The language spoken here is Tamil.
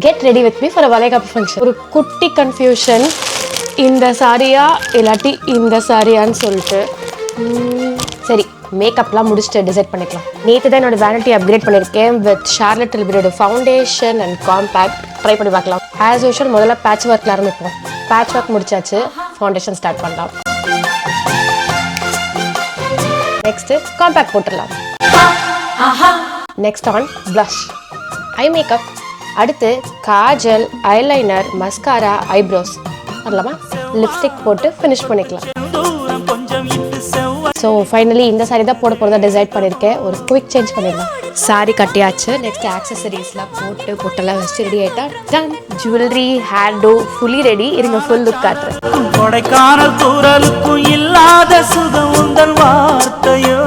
Get ready with me for a வளைகாப்பு ஃபங்க்ஷன். ஒரு குட்டி கன்ஃபியூஷன், இந்த சாரியா இல்லாட்டி இந்த சாரியான்னு சொல்லிட்டு. சரி, மேக்கப்லாம் முடிச்சுட்டு டிசைட் பண்ணிக்கலாம். நேற்று தான் என்னோட வேனிட்டி அப்கிரேட் பண்ணியிருக்கேன் with Charlotte tilbury foundation and compact. Try பண்ணி பார்க்கலாம். ஆஸ் யூஷுவல் முதல்ல பேட்ச் ஒர்க்கில் ஆரம்பிப்போம். பேட்ச் ஒர்க் முடிச்சாச்சு, ஃபவுண்டேஷன் ஸ்டார்ட் பண்ணலாம். நெக்ஸ்ட்டு காம்பேக்ட் போட்டுடலாம். Next on blush, eye makeup. அடுத்து காஜல், ஐலைனர், மஸ்காரா, ஐப்ரோஸ் பண்ணலாமா? லிப்ஸ்டிக் போட்டு ஃபினிஷ் பண்ணிக்கலாம். ஸோ ஃபைனலி இந்த சாரி தான் போட போகிறதா டிசைட் பண்ணியிருக்கேன். ஒரு குவிக் சேஞ்ச் பண்ணிடலாம். சாரி கட்டியாச்சு. நெக்ஸ்ட் ஆக்சசரிஸ்லாம் போட்டு பொட்டெல்லாம் வச்சு ரெடி ஆகிட்டா done. Jewellery, hair to fully ready. இருங்க ஃபுல் லுக் காட்டுறேன். கொடைக்கானல் தூரலுக்கும் இல்லாத சுகம் உந்தன் வார்த்தையோ